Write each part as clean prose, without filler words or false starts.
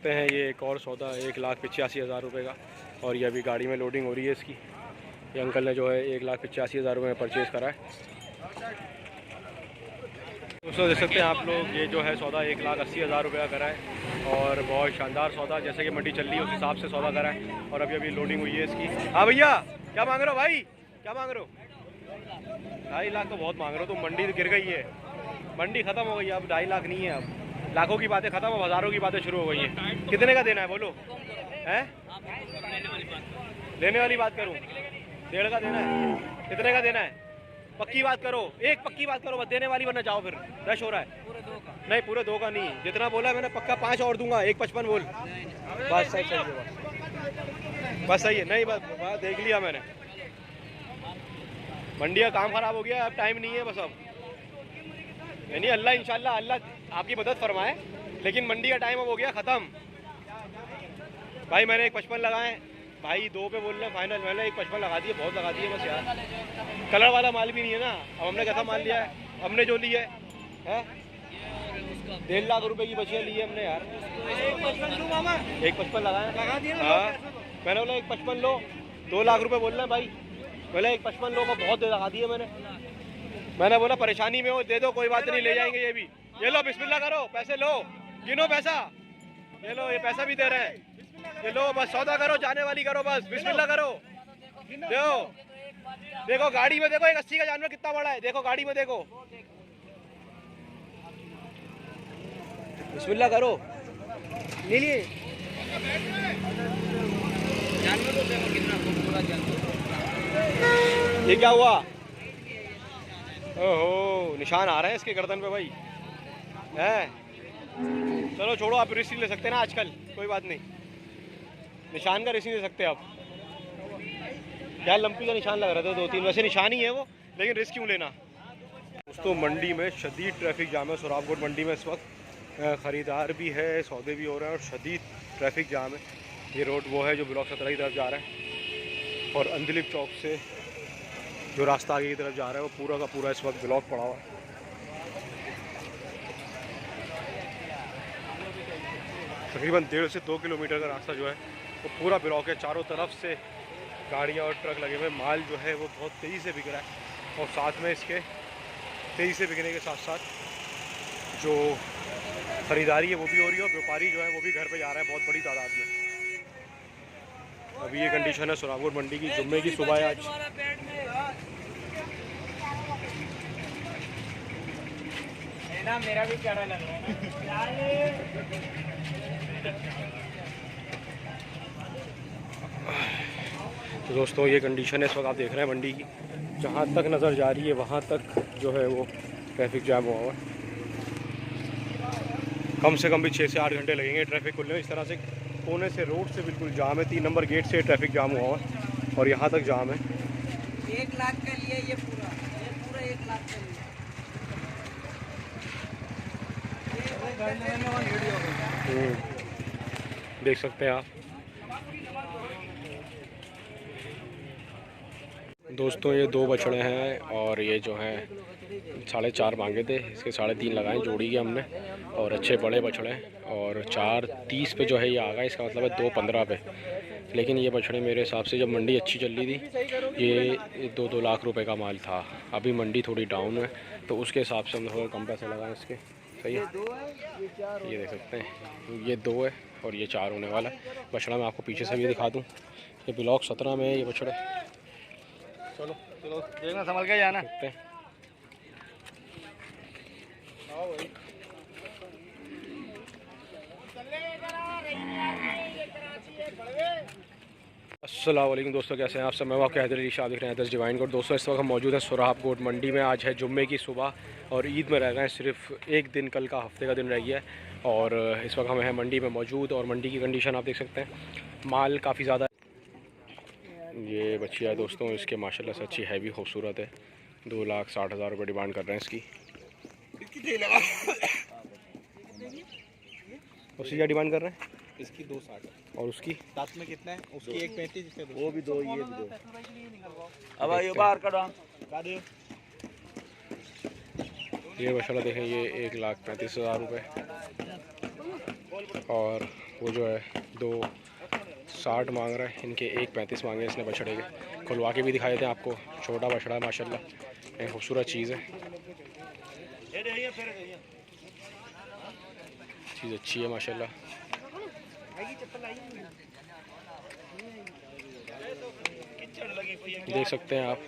सकते हैं ये एक और सौदा 1,85,000 रुपये का, और ये अभी गाड़ी में लोडिंग हो रही है इसकी। ये अंकल ने जो है 1,85,000 रुपये में परचेज़ करा है। दोस्तों देख सकते हैं आप लोग, ये जो है सौदा 1,80,000 रुपये का करा है, और बहुत शानदार सौदा, जैसे कि मंडी चल रही है उस हिसाब से सौदा करा है। और अभी अभी लोडिंग हुई है इसकी। हाँ भैया, क्या मांग रहे हो भाई, क्या मांग रहे हो? 2.5 लाख तो बहुत मांग रहे हो तुम, मंडी गिर गई है, मंडी ख़त्म हो गई है, अब 2.5 लाख नहीं है, अब लाखों की बातें ख़त्म, अब हज़ारों की बातें शुरू हो गई हैं। कितने का देना है बोलो? हैं लेने वाली बात करूँ? 1.5 का देना है? कितने का देना है? पक्की बात करो, एक पक्की बात करो, बस देने वाली, वरना जाओ फिर, रश हो रहा है। नहीं पूरे 2 का नहीं, जितना बोला है मैंने पक्का 5 और दूंगा, 1,55 बोल। बस सही है, बस सही है। नहीं बस देख लिया मैंने, मंडी का काम ख़राब हो गया, अब टाइम नहीं है बस अब। यानी अल्लाह इंशाल्लाह अल्लाह आपकी मदद फरमाए, लेकिन मंडी का टाइम अब हो गया ख़त्म। भाई मैंने 1,55 लगाए भाई, 2 पे बोल रहे हैं फाइनल, मैंने 1,55 लगा दिए, बहुत लगा दिए बस यार। कलर वाला माल भी नहीं है ना, अब हमने कैसा माल लिया है, हमने जो लिया है 1.5 लाख रुपए की बचियाँ ली है हमने यार। 1,55 लगाए, हाँ मैंने बोला 1,55 लो, 2 लाख रुपए बोल रहे हैं भाई, बोले 1,55 लो का बहुत लगा दिए मैंने बोला परेशानी में हो दे दो, कोई बात नहीं, ले जाएंगे ये भी। ये लो बिस्मिल्लाह करो, पैसे लो, गिनो पैसा, ये लो, ये पैसा भी दे रहे हैं, ये लो, बस सौदा करो, जाने वाली करो, बस बिस्मिल्लाह करो। देखो गाड़ी में देखो, एक 80 का जानवर कितना बड़ा है, देखो गाड़ी में देखो, बिस्मिल्लाह करो, ले लिए जानवर तो देखो कितना खूबसूरत जानवर। ये क्या हुआ? ओहो, निशान आ रहे हैं इसके गर्दन पे भाई, है। चलो छोड़ो, आप रिस्क ले सकते हैं ना आजकल, कोई बात नहीं, निशान का रिस्क ले सकते आप। क्या लंपी का निशान लग रहा था 2-3, वैसे निशान ही है वो, लेकिन रिस्क क्यों लेना। दोस्तों मंडी में शदीद ट्रैफिक जाम है, सोराबकोट मंडी में इस वक्त ख़रीदार भी है, सौदे भी हो रहे हैं, और शदीद ट्रैफिक जाम है। ये रोड वो है जो ब्लॉक 17 की तरफ जा रहा है, और अंदलिप चौक से जो रास्ता आगे की तरफ जा रहा है वो पूरा का पूरा इस वक्त ब्लॉक पड़ा हुआ है। तकरीबन 1.5 से 2 किलोमीटर का रास्ता जो है वो पूरा ब्लॉक है, चारों तरफ से गाड़ियाँ और ट्रक लगे हुए, माल जो है वो बहुत तेज़ी से बिक रहा है, और साथ में इसके तेज़ी से बिकने के साथ साथ जो ख़रीदारी है वो भी हो रही है, और व्यापारी जो है वो भी घर पे जा रहा है बहुत बड़ी तादाद में। अभी ये कंडीशन है सोराबकोट मंडी की, जुम्मे की सुबह है आज। मेरा भी प्यारा लग रहा है। तो दोस्तों ये कंडीशन है इस वक्त आप देख रहे हैं मंडी की, जहाँ तक नज़र जा रही है वहाँ तक जो है वो ट्रैफिक जाम हुआ हुआ है। कम से कम भी 6 से 8 घंटे लगेंगे ट्रैफिक खुलने में। इस तरह से कोने से रोड से बिल्कुल जाम है, 3 नंबर गेट से ट्रैफिक जाम हुआ हुआ है, और यहाँ तक जाम है। 1 लाख के लिए ये पूरा 1 लाख के लिए देख सकते हैं आप। दोस्तों ये 2 बछड़े हैं, और ये जो हैं 4.5 मांगे थे, इसके 3.5 लगाए जोड़ी के हमने, और अच्छे बड़े बछड़े हैं, और 4.30 पे जो है ये आ गया, इसका मतलब है 2.15 पे। लेकिन ये बछड़े मेरे हिसाब से जब मंडी अच्छी चल रही थी ये 2-2 लाख रुपए का माल था, अभी मंडी थोड़ी डाउन है तो उसके हिसाब से हमने थोड़ा कम पैसे लगाए इसके। सही है, ये देख सकते हैं, ये 2 है और ये 4 होने वाला है बछड़ा। मैं आपको पीछे से भी दिखा दूँ, ये ब्लॉक 17 में है ये बछड़े। चलो चलो देखना, संभल के जाना। अस्सलाम वालेकुम दोस्तों, कैसे हैं आप सब? मैं आपके हैदर अली शाह देख रहे हैं हैदर्स डिवाइन कोड। दोस्तों इस वक्त हम मौजूद हैं सोराबकोट मंडी में। आज है जुम्मे की सुबह और ईद में रह गए सिर्फ एक दिन, कल का हफ्ते का दिन रह गया है, और इस वक्त हम हैं मंडी में मौजूद। और मंडी की कंडीशन आप देख सकते हैं, माल काफ़ी ज़्यादा। ये बच्ची है दोस्तों, इसके माशाल्लाह से अच्छी हैवी खूबसूरत है। 2,60,000 रुपये डिमांड कर रहे हैं इसकी। उसकी क्या डिमांड कर रहे हैं? इसकी 2,60 और उसकी साथ में कितना है? उसकी 1,35, वो भी 2, ये भी 2। अब ये बाहर करो। ये माशाल्लाह देखें, ये 1,35,000 रुपये, और वो जो है 2.60 मांग रहा है, इनके 1.35 मांगे इसने बछड़े के। खुलवा के भी दिखा देते हैं आपको। छोटा बछड़ा है माशाल्लाह, एक खूबसूरत चीज़ है, चीज़ अच्छी है माशाल्लाह। देख सकते हैं आप,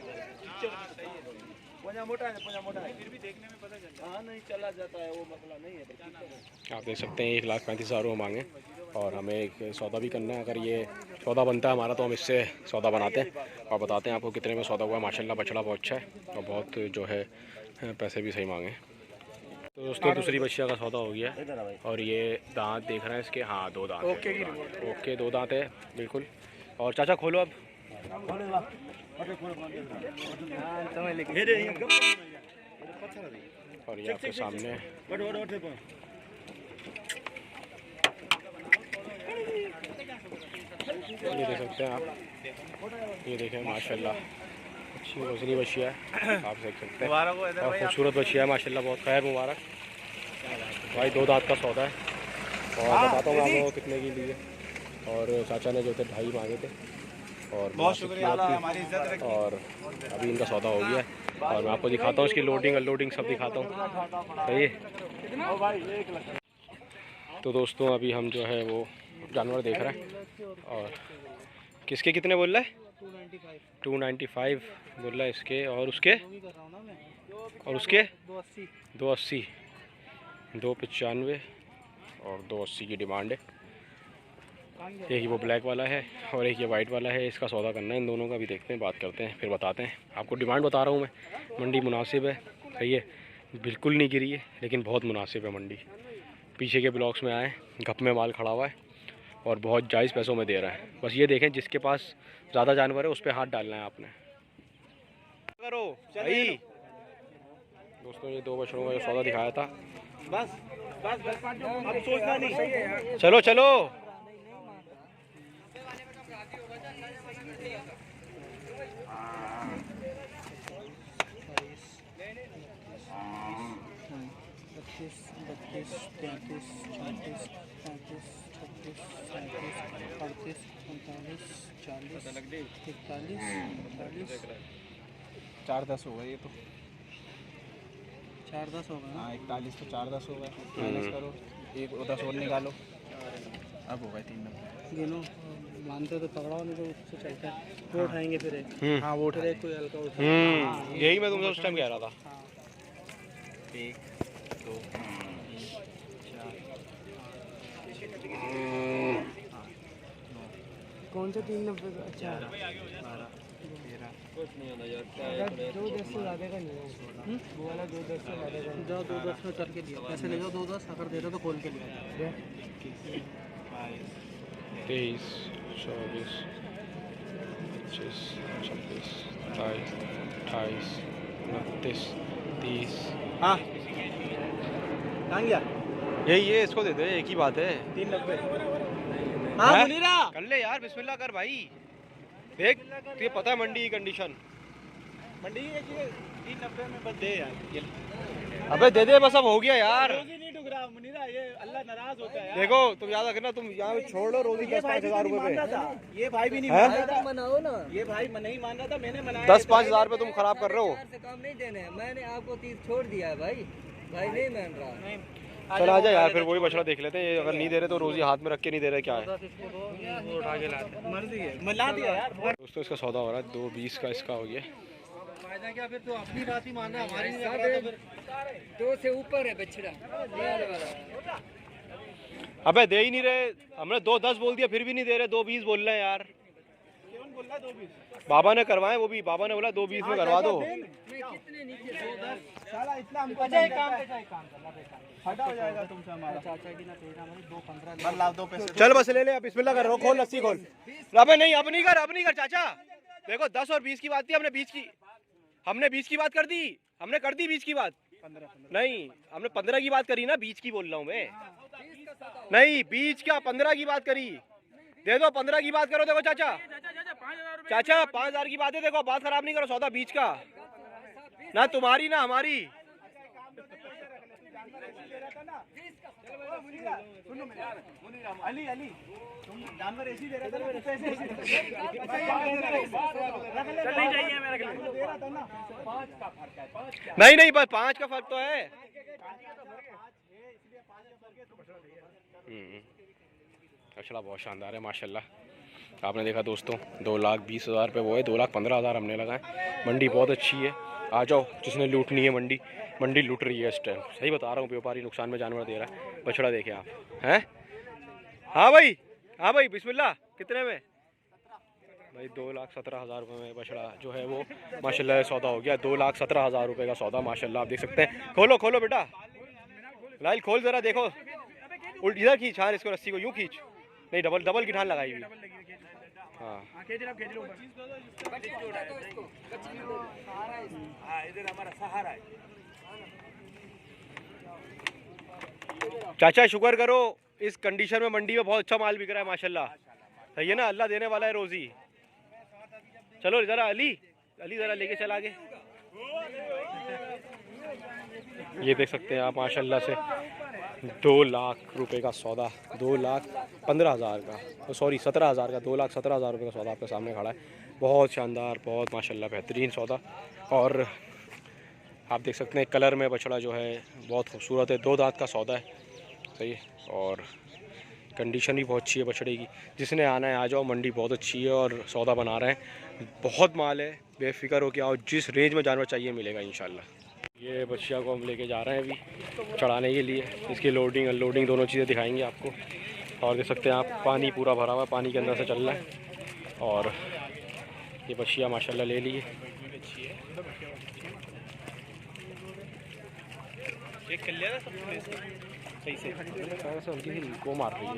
आप देख सकते हैं 1,35,000 वो मांगे। और हमें एक सौदा भी करना है, अगर ये सौदा बनता है हमारा तो हम इससे सौदा बनाते हैं और बताते हैं आपको कितने में सौदा हुआ। माशाल्लाह बछड़ा बहुत अच्छा है और बहुत जो है पैसे भी सही मांगे। तो दोस्तों दूसरी बछिया का सौदा हो गया और ये दांत देख रहे हैं इसके, हाँ 2 दांत ओके 2 दांत है बिल्कुल। और चाचा खोलो अब। और ये आपके सामने ये देख सकते हैं आप, ये देखें माशाल्लाह अच्छी वजनी बछिया है, आप देख सकते हैं और खूबसूरत बछिया है माशाल्लाह, बहुत खैर मुबारक भाई। 2 दांत का सौदा है और बताता हूँ आपको कितने की लिए। और चाचा ने जो थे 2.5 मांगे थे और बहुत शुक्रिया हमारी इज्जत रखी। और अभी इनका सौदा हो गया है और मैं आपको दिखाता हूँ इसकी लोडिंग अनलोडिंग सब दिखाता हूँ, सही है। तो दोस्तों अभी हम जो है वो जानवर देख रहे हैं और किसके कितने बोल रहा है? 295 बोल रहा है इसके। और उसके 280 295 और 280 की डिमांड है। एक ही वो ब्लैक वाला है और एक ये वाइट वाला है, इसका सौदा करना है इन दोनों का भी। देखते हैं, बात करते हैं, फिर बताते हैं आपको। डिमांड बता रहा हूँ मैं, मंडी मुनासिब है, सही है, बिल्कुल नहीं गिरी है लेकिन बहुत मुनासिब है मंडी। पीछे के ब्लॉक्स में आए, घप में माल खड़ा हुआ है और बहुत जायज़ पैसों में दे रहा है। बस ये देखें जिसके पास ज़्यादा जानवर है उस पर हाथ डालना है आपने। करो भाई दोस्तों, ये 2 बछड़ों का जो सौदा दिखाया था, बस अब सोचना नहीं। चलो चलो बत्तीस 33 34 35 36 37 38 39 40 41 42 4-10 हो गए ये तो। 4-10 हो गए। हाँ 41 तो 4-10 हो गए, माइनस करो, 10 और निकालो, अब हो गए 3 गिनो। मानते तो पकड़ाओ, नहीं तो उससे चलता है। वो उठाएंगे फिर एक। हाँ वो उठा, कोई हल्का उठा। यही मैं तुमसे उस टाइम कह रहा था। 1 2 कौन से 390 का? अच्छा 12 13 2-10 से ज़्यादा का नहीं है वो वाला। 2-10 से ज़्यादा का जाओ, 2-10 में करके दिया। पैसे ले जाओ 2-10, अगर दे दो तो खोल के लिया। 23 24 25 26 27 28 29 30। हाँ कहाँ गया? यही है, इसको दे दे, एक ही बात है। 390। हाँ मुनीरा कर ले यार, बिस्मिल्लाह कर भाई। देख तुझे पता है मंडी की कंडीशन। मंडी है कि 390 में बस दे यार। अबे दे दे बस, अब हो गया यार। रोजी नहीं डुग रहा मुनीरा, ये अल्लाह नाराज होता है यार। देखो तुम याद रखना, तुम यहाँ छोड़ लो रोजी 10-5 हज़ार रुपए पे। ये भाई भी नहीं हैं? मान रहा था। मनाओ ना, ये भाई नहीं मान रहा था, मैंने मनाया। 10-5 हज़ार रुपये तुम खराब कर रहे हो। से काम नहीं देने हैं। मैंने आपको 30 छोड़ दिया है भाई, भाई नहीं मान रहा। चल आजा यार, फिर वही बछड़ा देख लेते हैं। ये अगर नहीं दे रहे तो रोजी हाथ में रख के नहीं दे रहे, क्या है। उठा के लाते मर्जी है, मिला दिया यार। दोस्तों इसका सौदा हो रहा है 2.20 का, इसका हो गया। फायदा क्या, फिर तो अपनी बात ही मान रहा है, हमारी नहीं कर रहा। तो फिर 2 से ऊपर है बछड़ा लाल वाला। अबे दे ही नहीं रहे, हमने 2.10 बोल दिया फिर भी नहीं दे रहे, 2.20 बोल रहे हैं यार। कौन बोल रहा है 220? बाबा ने करवाए, वो भी बाबा ने बोला 2.20 में करवा दो। कितने नीचे 210 साला इतना हमको। अच्छा एक काम कर, फटा हो जाएगा तुमसे हमारा। चाचा की ना तेरा हमारे 2.15 बस लाओ, 2 पैसे। चल बस ले ले, अब बिस्मिल्लाह कर, खोल लस्सी खोल। अबे नहीं, अब नहीं कर, अब नहीं कर चाचा। देखो 10 और 20 की बात थी, हमने 20 की बात कर दी, हमने कर दी 20 की बात। 15 नहीं हमने 15 की बात करी ना, 20 की बोल रहा हूँ मैं। नहीं 20 क्या 15 की बात करी। दे दो 15 की बात करो। देखो चाचा 5,000 की बात है। देखो बात खराब नहीं करो, सौदा 20 का ना तुम्हारी ना हमारी। अली अली तुम जानवर ऐसी दे रहे थे, पैसे ऐसी नहीं चाहिए मेरे को दे रहा था ना। 5 का फर्क है, 5 नहीं नहीं, बस 5 का फर्क तो है। बछड़ा बहुत शानदार है माशाल्लाह। आपने देखा दोस्तों, 2,20,000 रुपये वो है, 2,15,000 हमने लगाए। मंडी बहुत अच्छी है, आ जाओ जिसने लूटनी है। मंडी लूट रही है इस टाइम, सही बता रहा हूँ। व्यापारी नुकसान में जानवर दे रहा है। बछड़ा देखें आप, हैं? हाँ भाई बिस्मिल्लाह। कितने में भाई? 2,17,000 रुपये में बछड़ा जो है वो माशाल्लाह सौदा हो गया। 2,17,000 रुपये का सौदा माशाल्लाह। आप देख सकते हैं। खोलो बेटा, लाइल खोल जरा, देखो उल्ट इधर खींच। हाँ, इसको रस्सी को यूँ खींच। नहीं, डबल की ठान लगाई हुई। हाँ, इधर हमारा सहारा है। चाचा शुक्र करो, इस कंडीशन में मंडी में बहुत अच्छा माल बिक रहा है माशाल्लाह। सही है ना, अल्लाह देने वाला है रोजी। चलो जरा अली जरा लेके चला आगे। ये देख सकते हैं आप माशाल्लाह से 2 लाख रुपए का सौदा, 2,15,000 का, सॉरी 17,000 का, 2,17,000 रुपये का सौदा आपके सामने खड़ा है। बहुत शानदार, बहुत माशाल्लाह बेहतरीन सौदा। और आप देख सकते हैं कलर में बछड़ा जो है बहुत खूबसूरत है। 2 दांत का सौदा है, सही है। और कंडीशन भी बहुत अच्छी है बछड़े की। जिसने आना है आ जाओ, मंडी बहुत अच्छी है और सौदा बना रहे हैं। बहुत माल है, बेफिक्र हो के आओ। जिस रेंज में जानवर चाहिए मिलेगा इंशाल्लाह। ये बछिया को हम लेके जा रहे हैं अभी चढ़ाने के लिए। इसकी लोडिंग अनलोडिंग दोनों चीज़ें दिखाएंगे आपको। और देख सकते हैं आप, पानी पूरा भरा हुआ है, पानी के अंदर से चल रहा है। और ये बछिया माशाल्लाह ले लिए। सही से हल्की सी को मार रही है।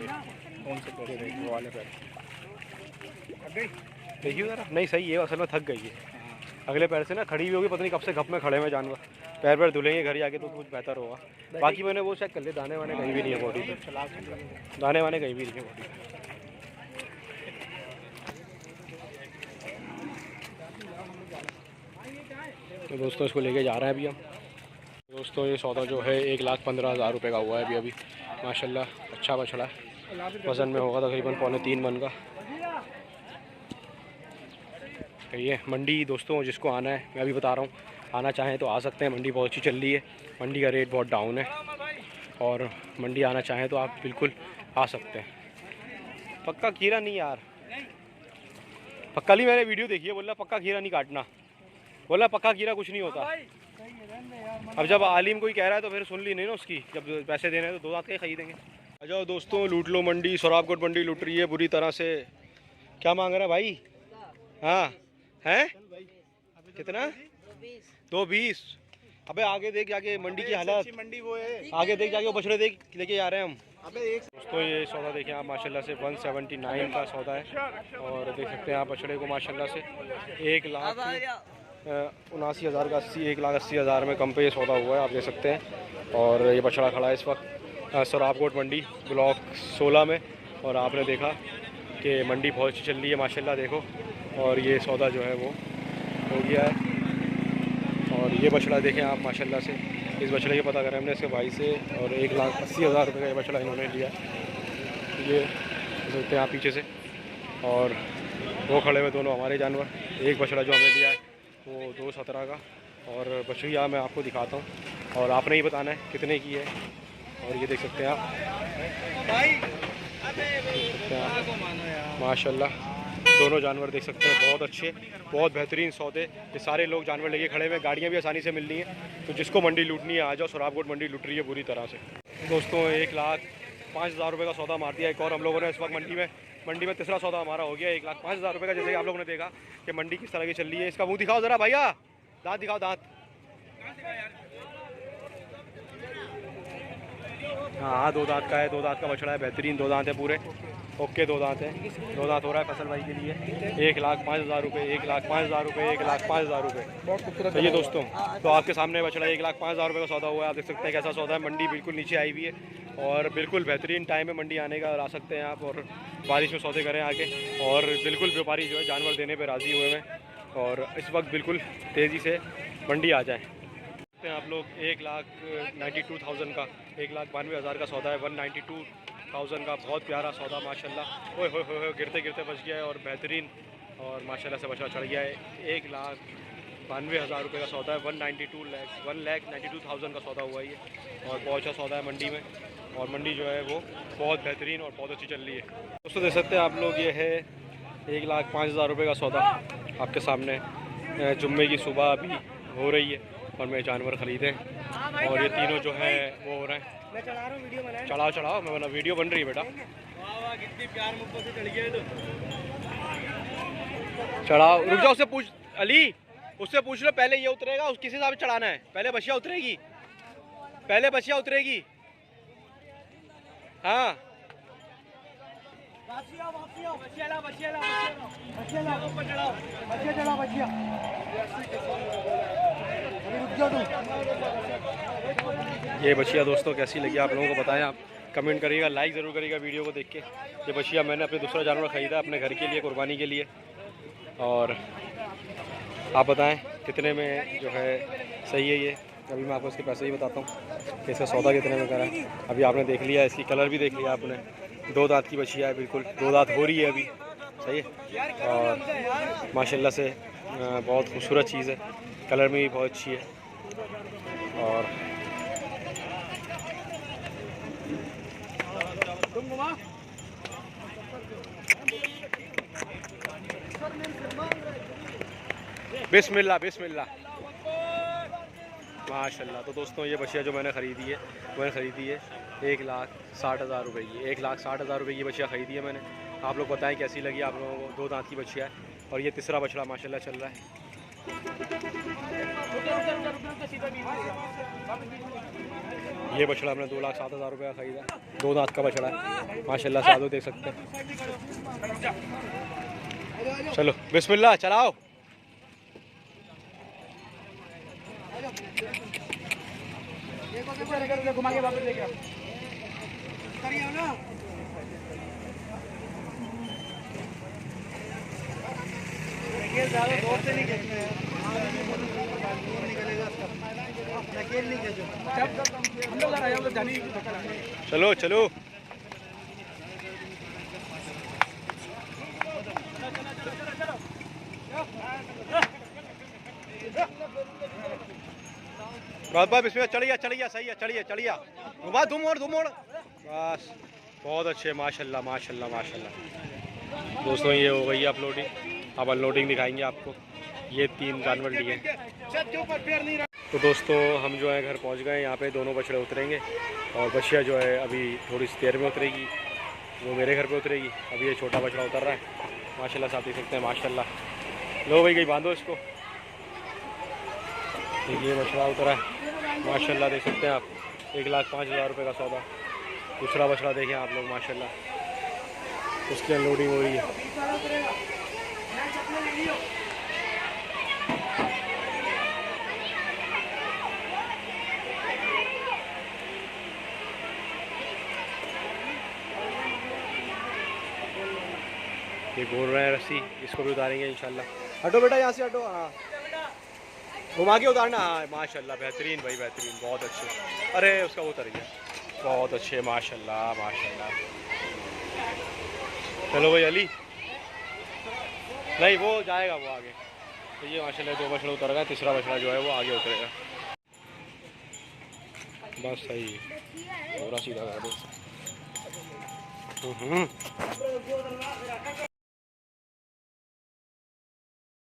कौन से पैर वाले पैर देखिए ज़रा। नहीं सही है, असल में थक गई है। अगले पैर से ना खड़ी हुई होगी, पता नहीं कब से घप में खड़े हुए जानवर। पैर धुलेंगे घर आके तो कुछ बेहतर होगा। बाकी मैंने वो चेक कर लिया, दाने वाने कहीं भी नहीं है बॉडी पे। दाने वाने कहीं भी नहीं है बॉडी पे। तो दोस्तों इसको लेके जा रहे हैं अभी हम। दोस्तों ये सौदा जो है 1,15,000 रुपये का हुआ है अभी माशाल्लाह। अच्छा बछड़ा है, वज़न में होगा तकरीबन 2.25 मन का। ये मंडी दोस्तों जिसको आना है, मैं अभी बता रहा हूँ, आना चाहें तो आ सकते हैं। मंडी बहुत अच्छी चल रही है, मंडी का रेट बहुत डाउन है। और मंडी आना चाहें तो आप बिल्कुल आ सकते हैं। पक्का खीरा नहीं यार, पक्का ही मैंने वीडियो देखी है, बोला पक्का खीरा नहीं काटना, बोला पक्का खीरा कुछ नहीं होता। अब जब आलिम कोई कह रहा है तो फिर सुन ली नहीं ना उसकी। जब पैसे देने हैं तो 2 दांत के खरीदेंगे। आ जाओ दोस्तों, लूट लो मंडी। सोराबकोट मंडी लूट रही है बुरी तरह से। क्या मांग रहा है भाई? हाँ हैं कितना? 2,20। अबे आगे देख जाके मंडी की हालत, मंडी वो है, आगे देख जाके वो बछड़े देख लेके जा रहे हैं हम। दोस्तों ये सौदा देखें आप माशाल्लाह से 179 का सौदा है। और देख सकते हैं आप बछड़े को माशाल्लाह से 1,79,000 का 1,80,000 में कम पे ये सौदा हुआ है, आप देख सकते हैं। और ये बछड़ा खड़ा है इस वक्त सोराबकोट मंडी ब्लॉक 16 में। और आपने देखा कि मंडी बहुत अच्छी चल रही है माशाल्लाह, देखो। और ये सौदा जो है वो हो गया है। और ये बछड़ा देखें आप माशाल्लाह से। इस बछड़े के पता करें हमने इसके भाई से, और 1,80,000 रुपये का ये बछड़ा इन्होंने लिया। ये देखते हैं आप पीछे से। और वो खड़े हुए दोनों हमारे जानवर। एक बछड़ा जो हमने लिया है वो 2,17 का। और बछड़िया मैं आपको दिखाता हूँ और आपने ही बताना है कितने की है। और ये देख सकते हैं आप माशाल्लाह, दोनों जानवर देख सकते हैं बहुत अच्छे, बहुत बेहतरीन सौदे। ये सारे लोग जानवर लेके खड़े हुए, गाड़ियाँ भी आसानी से मिल रही हैं। तो जिसको मंडी लूटनी है आ जाओ, सोराबकोट मंडी लूट रही है बुरी तरह से। दोस्तों 1,05,000 रुपये का सौदा मार दिया एक और हम लोगों ने इस वक्त मंडी में तीसरा सौदा हमारा हो गया 1,05,000 रुपये का। जैसे कि आप लोगों ने देखा कि मंडी किस तरह की चल रही है। इसका मुँह दिखाओ ज़रा भैया, दाँत दिखाओ, दाँत। हाँ 2 दांत का है, 2 दांत का बछड़ा है, बेहतरीन 2 दांत है पूरे, ओके 2 दांत है। 2 दांत हो रहा है फसल भाई के लिए 1,05,000 रुपये, 1,05,000 रुपये, 1,05,000 रुपये। तो ये दोस्तों तो आपके सामने बछड़ा 1,05,000 रुपये का सौदा हुआ है। आप देख सकते हैं कैसा सौदा है। मंडी बिल्कुल नीचे आई हुई है और बिल्कुल बेहतरीन टाइम है मंडी आने का। आ सकते हैं आप और बारिश में सौदे करें आके। और बिल्कुल व्यापारी जो है जानवर देने पर राज़ी हुए हैं और इस वक्त बिल्कुल तेज़ी से मंडी आ जाए। आप लोग 1,92,000 का 1,92,000 का सौदा है। 192,000 का बहुत प्यारा सौदा माशाल्लाह। ओए हो गिरते गिरते बच गया है और बेहतरीन और माशाल्लाह से बछड़ा चढ़ गया है। 1,92,000 रुपये का सौदा है। 1,92,000 का सौदा हुआ है ये और बहुत अच्छा सौदा है मंडी में। और मंडी जो है वो बहुत बेहतरीन और बहुत अच्छी चल रही है। दोस्तों देख सकते हैं आप लोग, ये है 1,05,000 रुपये का सौदा आपके सामने। जुम्मे की सुबह अभी हो रही है और मैं जानवर ख़रीदे और ये तीनों जो है वो हो रहे हैं। मैं चला रहा हूँ वीडियो बनाए। चढ़ाओ मैं बना, वीडियो बन रही है बेटा। कितनी प्यार मुझको से चढ़ गया। चढ़ाओ, रुक जाओ, उससे पूछ अली, उससे पूछ लो पहले ये उतरेगा, उस किस हिसाब से चढ़ाना है। पहले बछिया उतरेगी, हाँ। ये बछिया दोस्तों कैसी लगी आप लोगों को बताएं, आप कमेंट करिएगा, लाइक ज़रूर करिएगा वीडियो को देख के। ये बछिया मैंने अपने दूसरा जानवर ख़रीदा अपने घर के लिए, कुर्बानी के लिए। और आप बताएं कितने में जो है सही है ये। अभी मैं आपको इसके पैसे ही बताता हूँ कि इसका सौदा कितने में करा है। अभी आपने देख लिया, इसकी कलर भी देख लिया आपने। 2 दांत की बछिया है, बिल्कुल 2 दांत हो रही है अभी, सही है। और माशाल्लाह से बहुत खूबसूरत चीज़ है, कलर में भी बहुत अच्छी है। और बिस्मिल्लाह माशाल्लाह। तो दोस्तों ये बछिया जो मैंने ख़रीदी है 1,60,000 रुपये की। 1,60,000 रुपये की बछिया ख़रीदी है मैंने। आप लोग बताएं कैसी लगी आप लोगों को। 2 दांत की बछिया है और ये तीसरा बछड़ा माशाल्लाह चल रहा है। ये बछड़ा हमने 2,07,000 रुपये का ख़रीदा। 2 दांत का बछड़ा है माशाल्लाह से, आप लोग देख सकते हैं। चलो बिस्मिल्लाह, चलाओ। घुमा के वापस लेके आओ। चलो चलो बस इसमें चढ़िया सही है, चढ़िया घुमा, धूम मोड़ बस। बहुत अच्छे माशाल्लाह माशाल्लाह माशाल्लाह। दोस्तों ये हो गई अपलोडिंग, अब अनलोडिंग दिखाएंगे आपको। ये 3 जानवर लिए। तो दोस्तों हम जो है घर पहुंच गए। यहाँ पे दोनों बछड़े उतरेंगे और बछिया जो है अभी थोड़ी सी देर में उतरेगी, वो मेरे घर पे उतरेगी। अभी ये छोटा बछड़ा उतर रहा है माशाल्लाह से, आप देख सकते हैं माशाल्लाह। लो भाई गई बांधो इसको। ये बछड़ा उतरा है माशाल्लाह, देख सकते हैं आप। 1,05,000 रुपये का सौदा। दूसरा बछड़ा देखें आप लोग माशाल्लाह, उसकी अनलोडिंग हो रही है। ये बोल रहे हैं रस्सी, इसको भी उतारेंगे इंशाल्लाह। हटो बेटा यहाँ से हटो, हाँ घुमा के उतारना। हाँ माशाल्लाह बेहतरीन भाई बेहतरीन, बहुत अच्छे। अरे उसका वो उतर गया, बहुत अच्छे माशाल्लाह माशाल्लाह। चलो भाई अली, नहीं वो जाएगा वो आगे। तो ये माशाल्लाह 2 बछड़े उतर गए, तीसरा बछड़ा जो है वो आगे उतरेगा। बस सही है, पूरा सीधा कर दो।